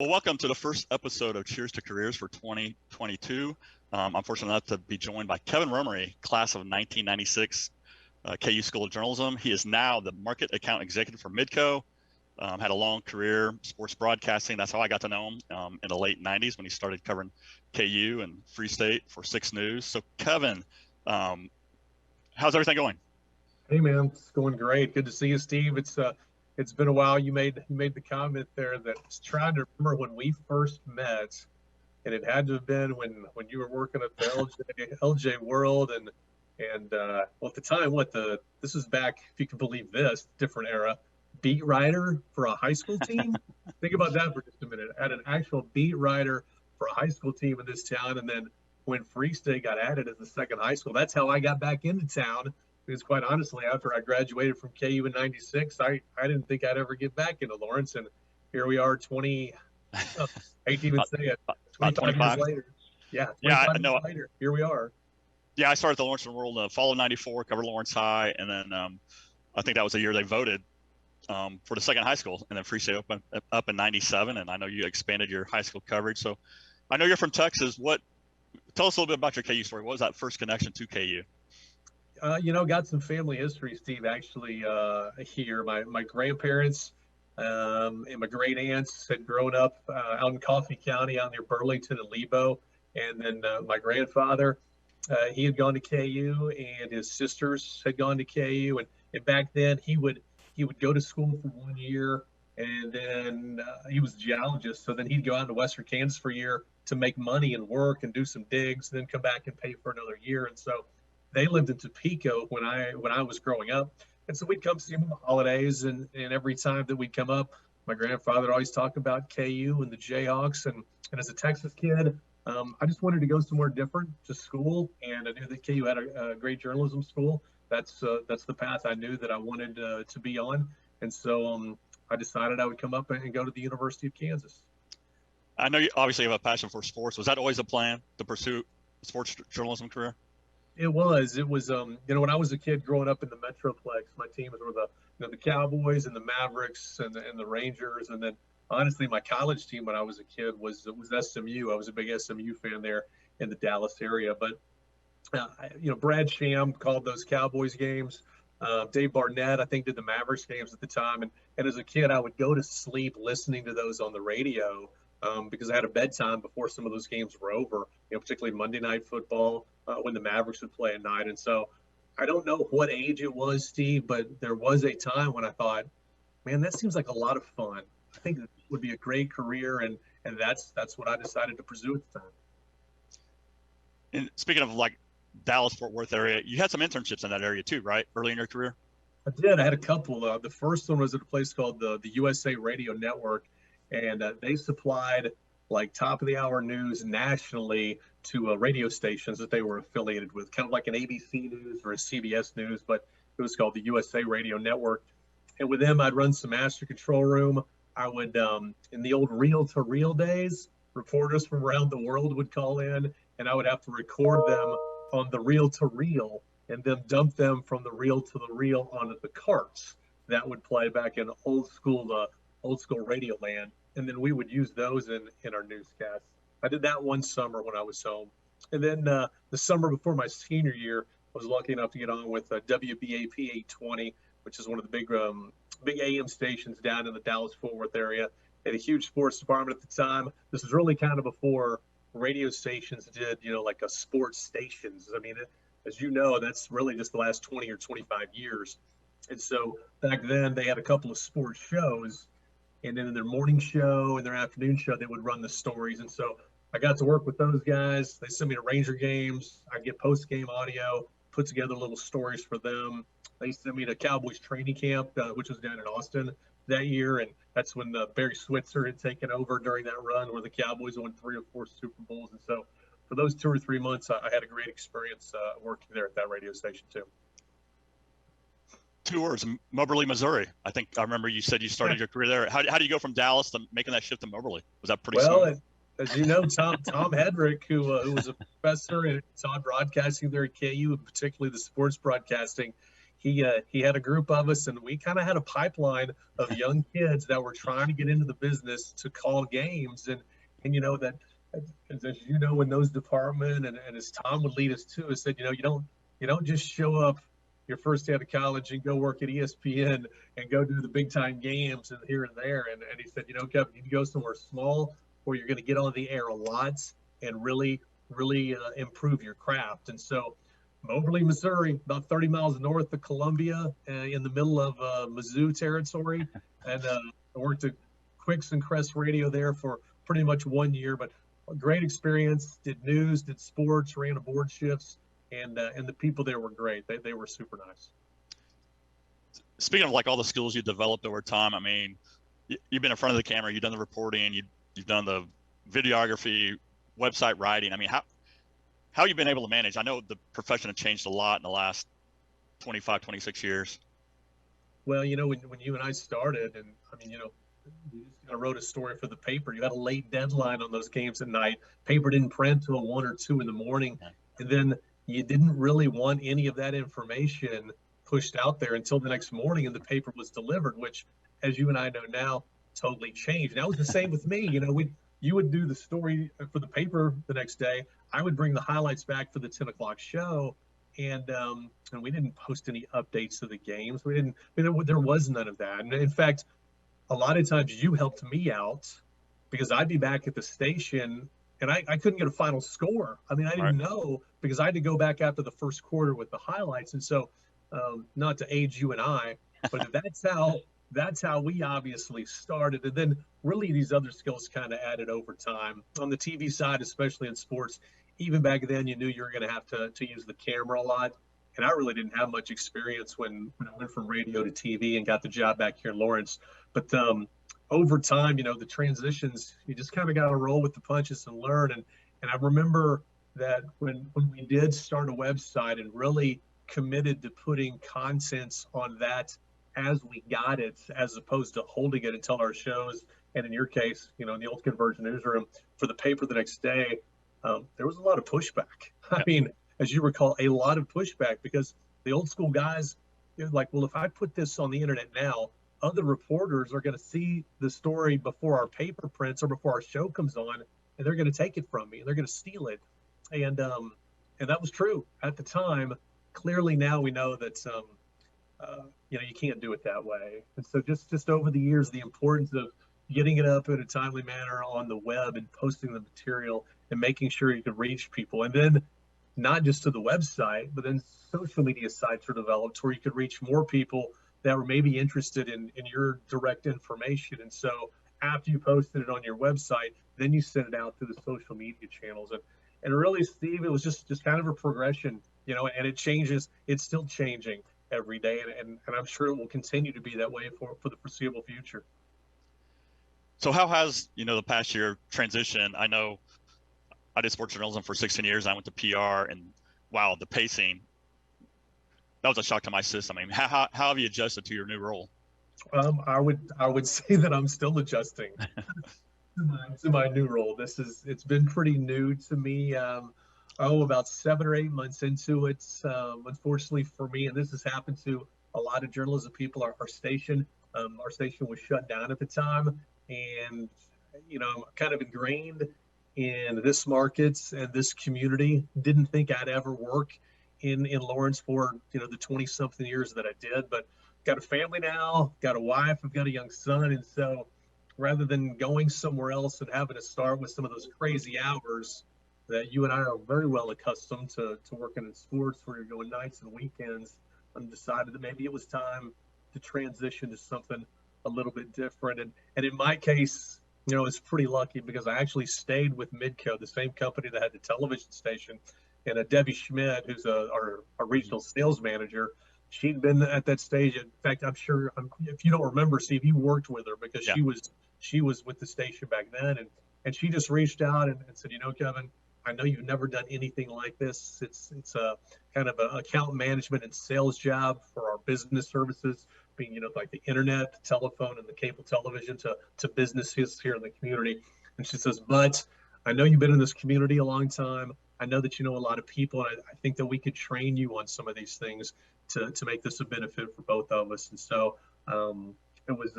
Well, welcome to the first episode of Cheers to Careers for 2022. I'm fortunate enough to be joined by Kevin Romary, class of 1996, KU School of Journalism. He is now the market account executive for Midco. Had a long career, sports broadcasting. That's how I got to know him in the late 90s when he started covering KU and Free State for 6 News. So, Kevin, how's everything going? Hey man, it's going great. Good to see you, Steve. It's been a while. You made the comment there that I was trying to remember when we first met, and it had to have been when you were working at the LJ World and well at the time this was back, if you can believe this, different era, beat writer for a high school team. Think about that for just a minute. I had an actual beat writer for a high school team in this town, and then when Free State got added as the second high school, that's how I got back into town. Because quite honestly, after I graduated from KU in '96, I didn't think I'd ever get back into Lawrence, and here we are, 20. I hate to even say it, About 25 years 25. later. Yeah, Yeah, 25 I know. years later, here we are. Yeah, I started the Lawrence World fall of '94, covered Lawrence High, and then I think that was the year they voted for the second high school, and then Free State opened up in '97. And I know you expanded your high school coverage. So I know you're from Texas. Tell us a little bit about your KU story. What was that first connection to KU? Got some family history, Steve, actually, here. My grandparents and my great aunts had grown up out in Coffee County out near Burlington and Lebo. And then my grandfather, he had gone to KU, and his sisters had gone to KU. And back then he would go to school for 1 year, and then he was a geologist. So then he'd go out to Western Kansas for a year to make money and work and do some digs, and then come back and pay for another year. And so they lived in Topeka when I was growing up, and so we'd come see them on the holidays, and every time that we'd come up, my grandfather always talked about KU and the Jayhawks, and as a Texas kid, I just wanted to go somewhere different to school, and I knew that KU had a great journalism school. That's the path I knew that I wanted to be on, and so I decided I would come up and go to the University of Kansas. I know you obviously have a passion for sports. Was that always a plan to pursue a sports journalism career? When I was a kid growing up in the Metroplex, my teams were the Cowboys and the Mavericks and the Rangers. And then honestly, my college team when I was a kid was SMU. I was a big SMU fan there in the Dallas area. But, Brad Sham called those Cowboys games. Dave Barnett, I think, did the Mavericks games at the time. And as a kid, I would go to sleep listening to those on the radio because I had a bedtime before some of those games were over, particularly Monday Night Football when the Mavericks would play at night. And so I don't know what age it was, Steve, but there was a time when I thought, man, that seems like a lot of fun. I think it would be a great career, and that's what I decided to pursue at the time. And speaking of like Dallas, Fort Worth area, you had some internships in that area too, right? Early in your career? I did. I had a couple. The first one was at a place called the USA Radio Network, and they supplied like top of the hour news nationally to radio stations that they were affiliated with, kind of like an ABC News or a CBS News, but it was called the USA Radio Network. And with them, I'd run some master control room. I would, in the old reel to reel days, reporters from around the world would call in, and I would have to record them on the reel to reel and then dump them from the reel to the reel onto the carts that would play back in old school radio land. And then we would use those in our newscasts. I did that one summer when I was home. And then the summer before my senior year, I was lucky enough to get on with WBAP 820, which is one of the big AM stations down in the Dallas-Fort Worth area. They had a huge sports department at the time. This was really kind of before radio stations did, like a sports stations. I mean, as you know, that's really just the last 20 or 25 years. And so back then they had a couple of sports shows, and then in their morning show and their afternoon show, they would run the stories. And so I got to work with those guys. They sent me to Ranger games. I get post-game audio, put together little stories for them. They sent me to Cowboys training camp, which was down in Austin that year. And that's when Barry Switzer had taken over during that run where the Cowboys won 3 or 4 Super Bowls. And so for those 2 or 3 months, I had a great experience working there at that radio station too. 2 words, Moberly, Missouri. I think I remember you said you started your career there. How do you go from Dallas to making that shift to Moberly? Was that pretty smooth? As you know, Tom Hedrick, who was a professor and taught broadcasting there at KU, and particularly the sports broadcasting, he had a group of us, and we kind of had a pipeline of young kids that were trying to get into the business to call games. And you know that, as you know, in those department, and as Tom would lead us to, is said, you don't just show up your first day out of college and go work at ESPN and go do the big time games and here and there. And he said, Kevin, you need to go somewhere small where you're going to get on the air a lot and really improve your craft. And so Moberly, Missouri, about 30 miles north of Columbia, in the middle of Mizzou territory. And I worked at Quicks and Crest Radio there for pretty much 1 year, but a great experience. Did news, did sports, ran aboard shifts, and the people there were great. They were super nice. Speaking of like all the skills you developed over time, I mean, you've been in front of the camera, you've done the reporting, you've done the videography, website writing. I mean, how have you been able to manage? I know the profession has changed a lot in the last 25, 26 years. Well, when you and I started, and I mean, I wrote a story for the paper. You had a late deadline on those games at night. Paper didn't print till 1 or 2 in the morning. And then you didn't really want any of that information pushed out there until the next morning and the paper was delivered, which, as you and I know now, totally changed. And that was the same with me. You would do the story for the paper the next day. I would bring the highlights back for the 10 o'clock show. And we didn't post any updates to the games. There was none of that. And in fact, a lot of times you helped me out because I'd be back at the station and I couldn't get a final score. I mean, I didn't know because I had to go back after the first quarter with the highlights. And so, not to age you and I, but that's how we obviously started. And then really these other skills kind of added over time. On the TV side, especially in sports, even back then, you knew you were going to have to use the camera a lot. And I really didn't have much experience when I went from radio to TV and got the job back here in Lawrence. But over time, the transitions, you just kind of got to roll with the punches and learn. And I remember that when we did start a website and really committed to putting contents on that as we got it, as opposed to holding it until our shows, and in your case, in the Old Conversion newsroom for the paper the next day, there was a lot of pushback. I mean, as you recall, a lot of pushback because the old school guys, they're like, well, if I put this on the internet now, other reporters are going to see the story before our paper prints or before our show comes on, and they're going to take it from me and they're going to steal it. And that was true at the time. Clearly now we know that you can't do it that way. And so just over the years, the importance of getting it up in a timely manner on the web and posting the material and making sure you can reach people. And then not just to the website, but then social media sites were developed where you could reach more people that were maybe interested in your direct information. And so after you posted it on your website, then you sent it out through the social media channels. And really, Steve, it was just kind of a progression, and it changes. It's still changing every day. And I'm sure it will continue to be that way for the foreseeable future. So how has, the past year transition? I know I did sports journalism for 16 years. I went to PR, and wow, the pacing, that was a shock to my system. I mean, how have you adjusted to your new role? I would say that I'm still adjusting to my new role. It's been pretty new to me. About 7 or 8 months into it. Unfortunately for me, and this has happened to a lot of journalism people, our station was shut down at the time, and I'm kind of ingrained in this market and this community. Didn't think I'd ever work in Lawrence for the 20-something years that I did, but got a family now, got a wife, I've got a young son, and so rather than going somewhere else and having to start with some of those crazy hours that you and I are very well accustomed to working in sports where you're going nights and weekends, I decided that maybe it was time to transition to something a little bit different. And in my case, it's pretty lucky because I actually stayed with Midco, the same company that had the television station. And Debbie Schmidt, who's our regional sales manager, she'd been at that stage. In fact, I'm sure if you don't remember, Steve, you worked with her because she was with the station back then. And she just reached out and said, Kevin, I know you've never done anything like this. It's a kind of an account management and sales job for our business services, being, like the internet, the telephone, and the cable television to businesses here in the community. And she says, but I know you've been in this community a long time. I know that you know a lot of people, and I think that we could train you on some of these things to make this a benefit for both of us. And so it was,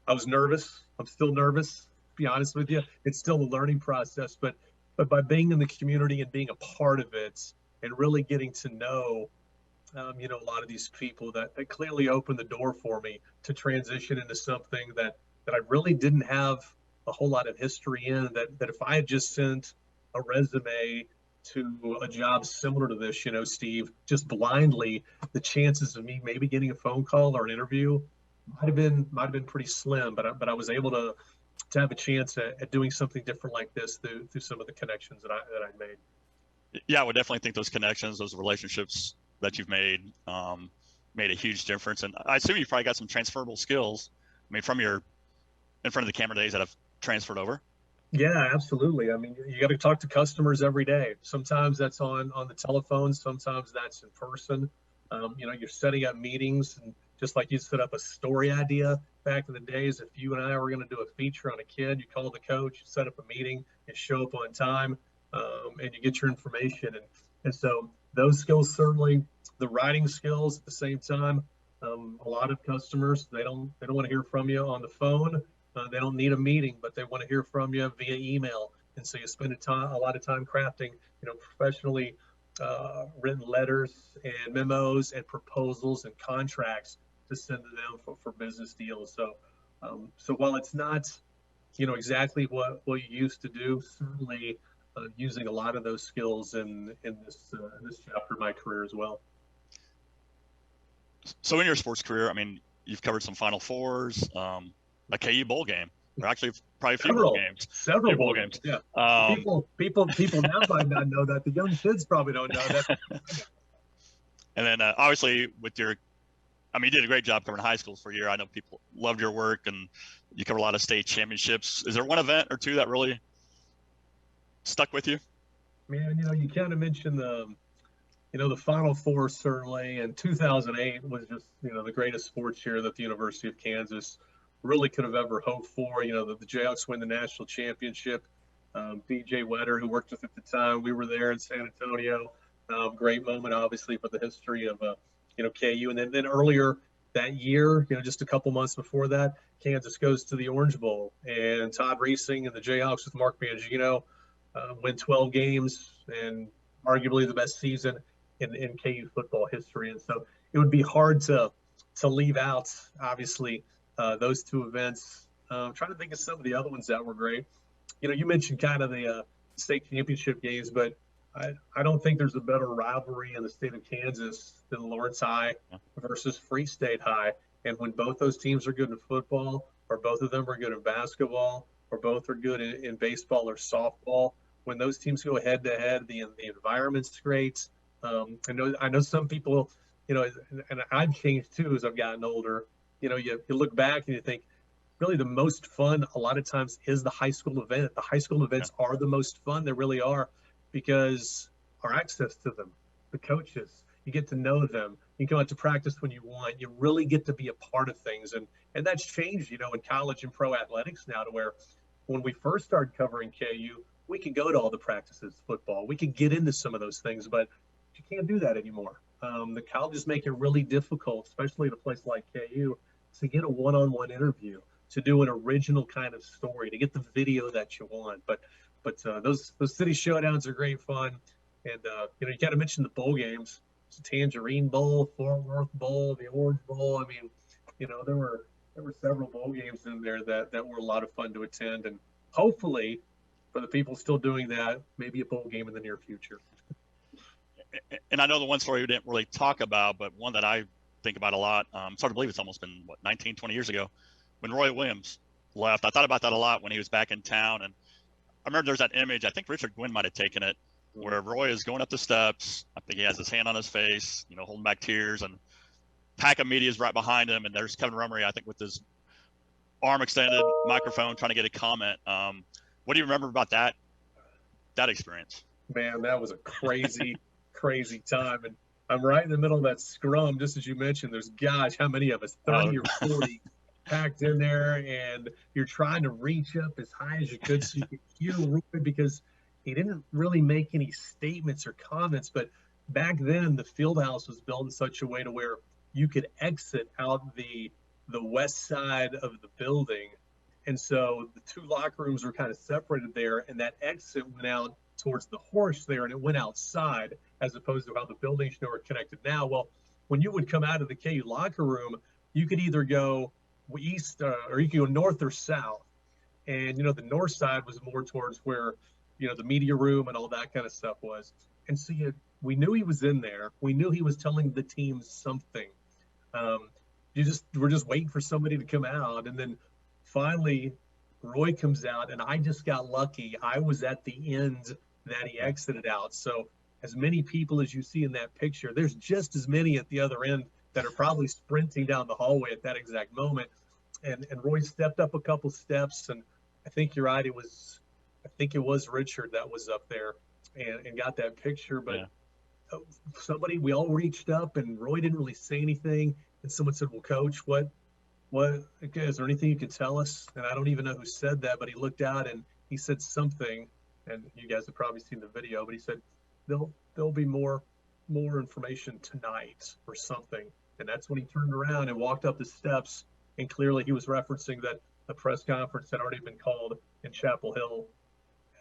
I was nervous. I'm still nervous, to be honest with you. It's still a learning process, but by being in the community and being a part of it and really getting to know, you know, a lot of these people that clearly opened the door for me to transition into something that I really didn't have a whole lot of history in, that if I had just sent a resume to a job similar to this, you know, Steve, just blindly, the chances of me maybe getting a phone call or an interview might have been pretty slim. But I was able to have a chance at doing something different like this through some of the connections that I made. Yeah, I would definitely think those connections, those relationships that you've made, made a huge difference. And I assume you probably got some transferable skills. I mean, from your in front of the camera days that have transferred over. Yeah, absolutely. I mean, you got to talk to customers every day. Sometimes that's on the telephone. Sometimes that's in person. You know, you're setting up meetings, and just like you set up a story idea back in the days, if you and I were going to do a feature on a kid, you call the coach, you set up a meeting, and show up on time, and you get your information. And so those skills, certainly the writing skills at the same time. A lot of customers, they don't want to hear from you on the phone. They don't need a meeting, but they want to hear from you via email. And so you spend a lot of time crafting, you know, professionally written letters and memos and proposals and contracts to send to them for business deals. So while it's not, you know, exactly what you used to do, certainly using a lot of those skills in this chapter of my career as well. So in your sports career, I mean, you've covered some Final Fours, a KU bowl game, or actually probably a few bowl games. Several bowl games. Yeah. People now might not know that. The young kids probably don't know that. And then obviously with your, I mean, you did a great job covering high schools for a year. I know people loved your work, and you covered a lot of state championships. Is there one event or two that really stuck with you? Man, you know, you kind of mentioned you know, the Final Four certainly, and 2008 was just, you know, the greatest sports year that the University of Kansas really could have ever hoped for. You know, the Jayhawks win the national championship. DJ Wetter, who worked with at the time, we were there in San Antonio. Great moment, obviously, for the history of, you know, KU. And then earlier that year, you know, just a couple months before that, Kansas goes to the Orange Bowl, and Todd Reesing and the Jayhawks with Mark Mangino win 12 games, and arguably the best season in KU football history. And so it would be hard to leave out, obviously, those two events. I'm trying to think of some of the other ones that were great. You know, you mentioned kind of the state championship games, but I don't think there's a better rivalry in the state of Kansas than Lawrence High versus Free State High. And when both those teams are good in football, or both of them are good in basketball, or both are good in baseball or softball, when those teams go head to head, the environment's great. I know some people, you know, and I've changed too as I've gotten older. You know, you look back and you think, really the most fun a lot of times is the high school event. The high school events are the most fun. They really are, because our access to them, the coaches, you get to know them. You can go out to practice when you want. You really get to be a part of things. And that's changed, you know, in college and pro athletics now, to where when we first started covering KU, we could go to all the practices, football. We could get into some of those things, but you can't do that anymore. The colleges make it really difficult, especially at a place like KU, to get a one-on-one interview, to do an original kind of story, to get the video that you want. But those city showdowns are great fun. And you know, you kind of mentioned the bowl games. It's the Tangerine Bowl, Fort Worth Bowl, the Orange Bowl. I mean, you know, there were several bowl games in there that were a lot of fun to attend. And hopefully, for the people still doing that, maybe a bowl game in the near future. And I know the one story we didn't really talk about, but one that I think about a lot, it's hard to believe it's almost been, 19, 20 years ago, when Roy Williams left. I thought about that a lot when he was back in town. And I remember there's that image, I think Richard Gwynn might have taken it, where Roy is going up the steps. I think he has his hand on his face, you know, holding back tears, and pack of media is right behind him. And there's Kevin Romary, I think, with his arm extended, microphone, trying to get a comment. What do you remember about that experience? Man, that was a crazy, crazy time. And I'm right in the middle of that scrum, just as you mentioned. There's, gosh, how many of us? 30 or 40 packed in there, and you're trying to reach up as high as you could so you could hear Roy, because he didn't really make any statements or comments. But back then, the field house was built in such a way to where you could exit out the west side of the building, and so the two locker rooms were kind of separated there, and that exit went out towards the horse there, and it went outside as opposed to how the buildings are connected now. Well, when you would come out of the KU locker room, you could either go east or you could go north or south. And the north side was more towards where the media room and all that kind of stuff was. And so we knew he was in there. We knew he was telling the team something. We're just waiting for somebody to come out, and then finally Roy comes out, and I just got lucky. I was at the end that he exited out. So as many people as you see in that picture, there's just as many at the other end that are probably sprinting down the hallway at that exact moment. And Roy stepped up a couple steps, and I think you're right. I think it was Richard that was up there and got that picture. But we all reached up, and Roy didn't really say anything. And someone said, "Well, Coach, what, is there anything you can tell us?" And I don't even know who said that, but he looked out and he said something, and you guys have probably seen the video, but he said, there'll be more information tonight or something. And that's when he turned around and walked up the steps, and clearly he was referencing that a press conference had already been called in Chapel Hill.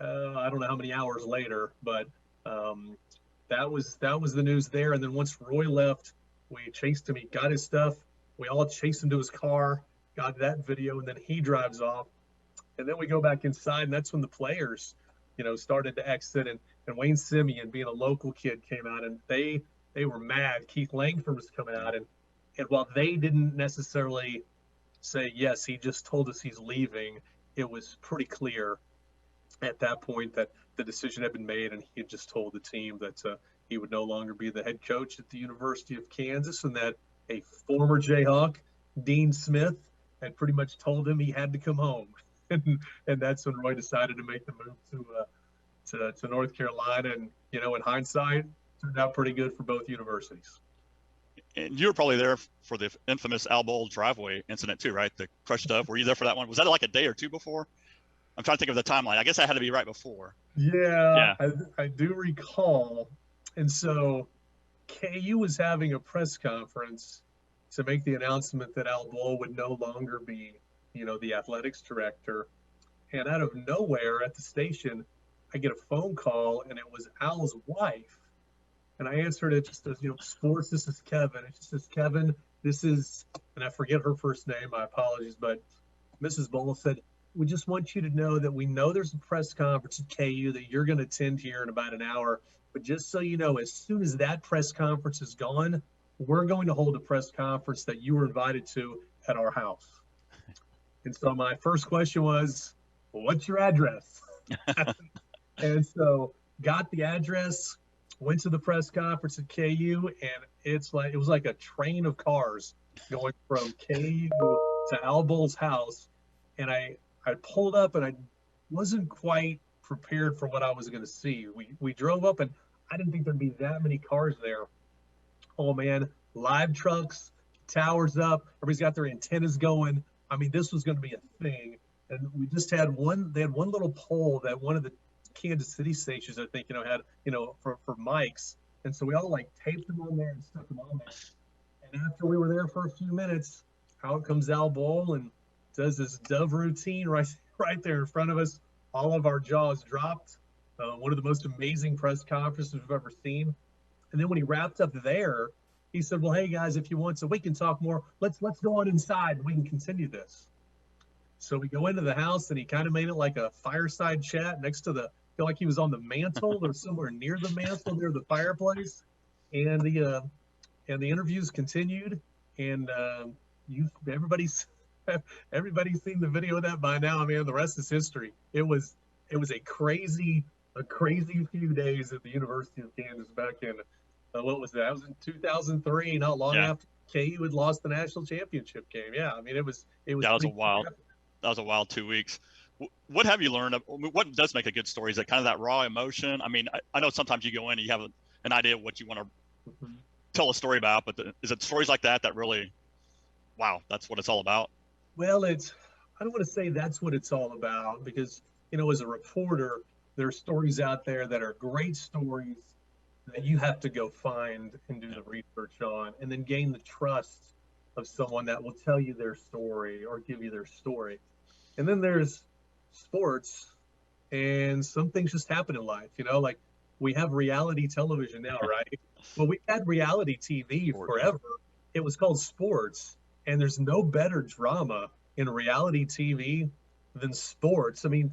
I don't know how many hours later, but that was the news there. And then once Roy left, we chased him. He got his stuff. We all chased him to his car, got that video, and then he drives off. And then we go back inside, and that's when the players, started to exit. And Wayne Simeon, being a local kid, came out, and they were mad. Keith Langford was coming out, and while they didn't necessarily say, yes, he just told us he's leaving, it was pretty clear at that point that the decision had been made, and he had just told the team that he would no longer be the head coach at the University of Kansas, and that a former Jayhawk, Dean Smith, had pretty much told him he had to come home. And that's when Roy decided to make the move to North Carolina. And, in hindsight, turned out pretty good for both universities. And you were probably there for the infamous Al Bowl driveway incident too, right? The crushed up. Were you there for that one? Was that like a day or two before? I'm trying to think of the timeline. I guess that had to be right before. Yeah. I do recall. And so KU was having a press conference to make the announcement that Al Bowl would no longer be, the athletics director. And out of nowhere at the station, I get a phone call, and it was Al's wife. And I answered it just as, sports, this is Kevin. It just says, Kevin, this is, and I forget her first name, my apologies, but Mrs. Bulla said, we just want you to know that we know there's a press conference at KU that you're going to attend here in about an hour. But just so you know, as soon as that press conference is gone, we're going to hold a press conference that you were invited to at our house. And so my first question was, well, what's your address? And so got the address, went to the press conference at KU, and it was like a train of cars going from KU to Al Bowl's house. And I pulled up, and I wasn't quite prepared for what I was going to see. We drove up, and I didn't think there'd be that many cars there. Oh man, live trucks, towers up, everybody's got their antennas going. I mean, this was going to be a thing. And we just had they had one little pole that one of the Kansas City stations, I think, had, for mics. And so we all taped them on there and stuck them on there. And after we were there for a few minutes, out comes Al Bowl and does this dove routine right there in front of us. All of our jaws dropped. One of the most amazing press conferences we've ever seen. And then when he wrapped up there, he said, well, hey guys, if you want, so we can talk more. Let's go on inside and we can continue this. So we go into the house, and he kind of made it like a fireside chat next to feel like he was on the mantle or somewhere near the mantle, near the fireplace. And the interviews continued, and everybody's seen the video of that by now. Man, the rest is history. It was a crazy few days at the University of Kansas back in what was that? That was in 2003, not long after KU had lost the national championship game. Yeah, I mean it was. That was a wild 2 weeks. What have you learned? What does make a good story? Is it kind of that raw emotion? I mean, I know sometimes you go in and you have an idea of what you want to tell a story about, but is it stories like that really, wow, that's what it's all about? Well, I don't want to say that's what it's all about, because, as a reporter, there are stories out there that are great stories that you have to go find and do the research on, and then gain the trust of someone that will tell you their story or give you their story. And then there's sports, and some things just happen in life, like we have reality television now, right? Well, we had reality TV forever. It was called sports, and there's no better drama in reality TV than sports. I mean,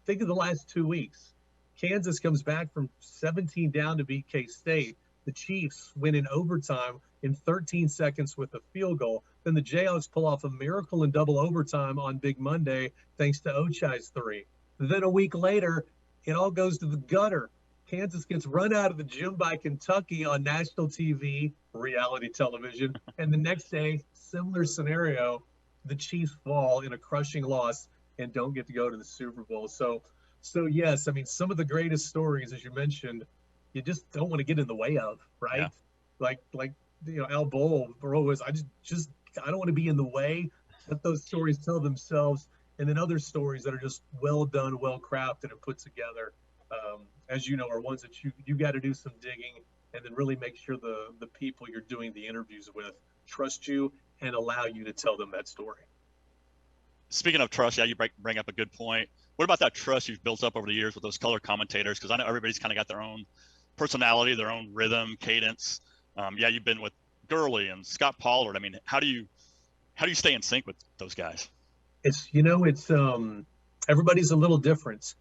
think of the last 2 weeks. Kansas comes back from 17 down to beat K-State. The Chiefs win in overtime in 13 seconds with a field goal. Then the Jayhawks pull off a miracle in double overtime on Big Monday thanks to Ochai's three. Then a week later, it all goes to the gutter. Kansas gets run out of the gym by Kentucky on national TV, reality television. And the next day, similar scenario, the Chiefs fall in a crushing loss and don't get to go to the Super Bowl. So yes, I mean, some of the greatest stories, as you mentioned, you just don't want to get in the way of, right? Yeah. Like Al Bull was, I don't want to be in the way. Let those stories tell themselves. And then other stories that are just well done, well crafted, and put together, as you know, are ones that you got to do some digging, and then really make sure the people you're doing the interviews with trust you and allow you to tell them that story. Speaking of trust, yeah, you bring up a good point. What about that trust you've built up over the years with those color commentators? Because I know everybody's kind of got their own personality, their own rhythm, cadence. Yeah, you've been with Gurley and Scott Pollard. I mean, how do you stay in sync with those guys? It's everybody's a little different.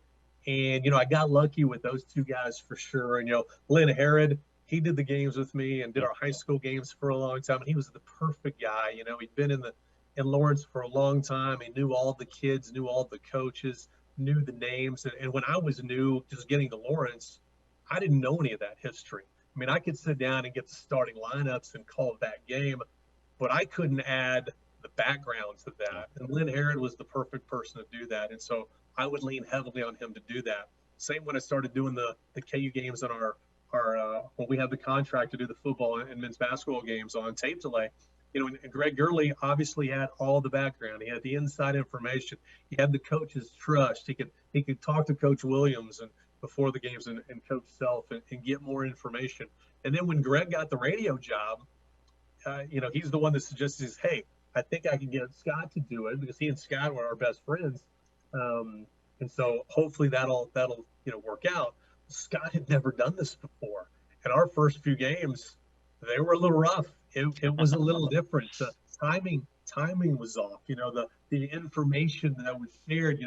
And, I got lucky with those two guys for sure. And, Lynn Herod, he did the games with me and did our high school games for a long time. And he was the perfect guy. He'd been in Lawrence for a long time. He knew all the kids, knew all the coaches, knew the names. And when I was new, just getting to Lawrence, I didn't know any of that history. I mean, I could sit down and get the starting lineups and call that game, but I couldn't add the background to that. And Lynn Herod was the perfect person to do that. And so I would lean heavily on him to do that. Same when I started doing the KU games on our when we had the contract to do the football and men's basketball games on tape delay. And Greg Gurley obviously had all the background. He had the inside information. He had the coach's trust. He could talk to Coach Williams and before the games and Coach Self and get more information. And then when Greg got the radio job, he's the one that suggested, hey, I think I can get Scott to do it because he and Scott were our best friends. And so hopefully that'll work out. Scott had never done this before. And our first few games, they were a little rough. It was a little different. Timing was off. The information that was shared,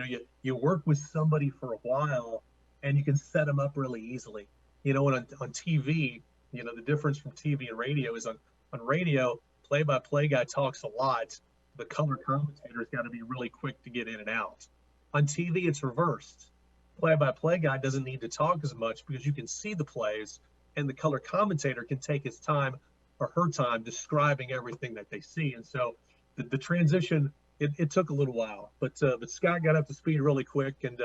you work with somebody for a while and you can set them up really easily. And on TV, the difference from TV and radio is on radio, play-by-play guy talks a lot. The color commentator's got to be really quick to get in and out. On TV, it's reversed. Play-by-play guy doesn't need to talk as much because you can see the plays, and the color commentator can take his time or her time describing everything that they see. And so the transition, it took a little while, but Scott got up to speed really quick, and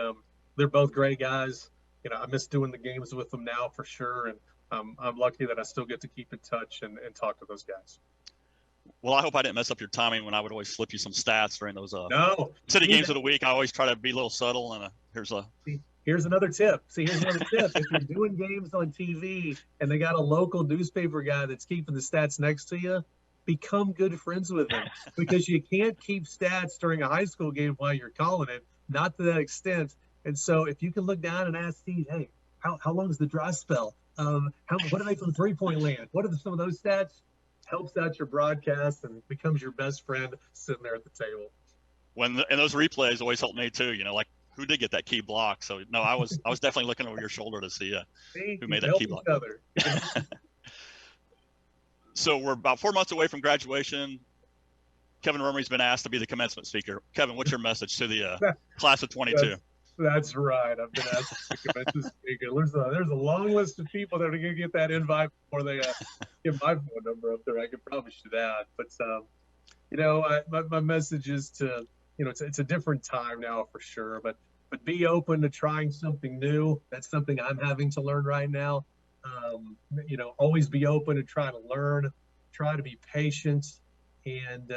they're both great guys. I miss doing the games with them now for sure, and I'm lucky that I still get to keep in touch and talk to those guys. Well, I hope I didn't mess up your timing when I would always slip you some stats during those city games of the week. I always try to be a little subtle, and here's another tip. Here's another tip. If you're doing games on TV and they got a local newspaper guy that's keeping the stats next to you, become good friends with him because you can't keep stats during a high school game while you're calling it, not to that extent. And so if you can look down and ask Steve, hey, how long is the dry spell? What are they from three-point land? What are some of those stats? Helps out your broadcast and becomes your best friend sitting there at the table. And those replays always help me too. Like who did get that key block? So no, I was definitely looking over your shoulder to see who made that key block. So we're about 4 months away from graduation. Kevin Romary's been asked to be the commencement speaker. Kevin, what's your message to the class of 22? That's right. I've been asked to be the commencement speaker. There's a long list of people that are going to get that invite before they get my phone number up there. I can promise you that. But my message is to it's a different time now for sure. But be open to trying something new. That's something I'm having to learn right now. Always be open to try to learn. Try to be patient, and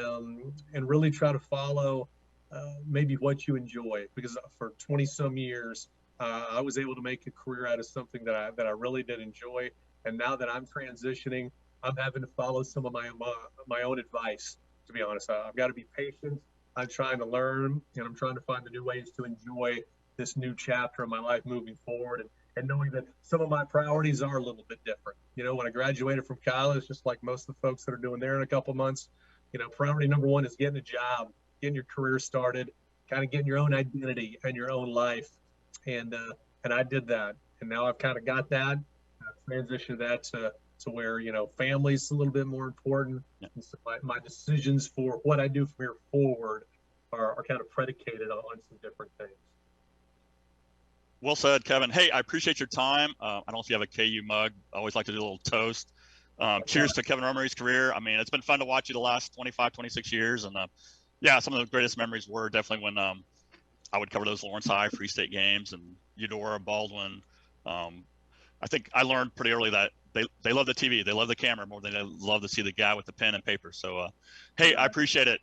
really try to follow maybe what you enjoy, because for 20 some years I was able to make a career out of something that I really did enjoy. And now that I'm transitioning, I'm having to follow some of my own advice. To be honest, I've got to be patient. I'm trying to learn, and I'm trying to find the new ways to enjoy this new chapter of my life moving forward. And knowing that some of my priorities are a little bit different. You know, when I graduated from college, just like most of the folks that are doing there in a couple months, you know, priority number one is getting a job, getting your career started, kind of getting your own identity and your own life. And I did that, and now I've kind of got that, transitioned that to where, you know, family's a little bit more important. Yeah. And so my decisions for what I do from here forward are kind of predicated on some different things. Well said, Kevin. Hey, I appreciate your time. I don't know if you have a KU mug. I always like to do a little toast. Cheers to Kevin Romary's career. I mean, it's been fun to watch you the last 25, 26 years. And yeah, some of the greatest memories were definitely when I would cover those Lawrence High Free State games and Eudora, Baldwin. I think I learned pretty early that they love the TV. They love the camera more than they love to see the guy with the pen and paper. So, hey, I appreciate it.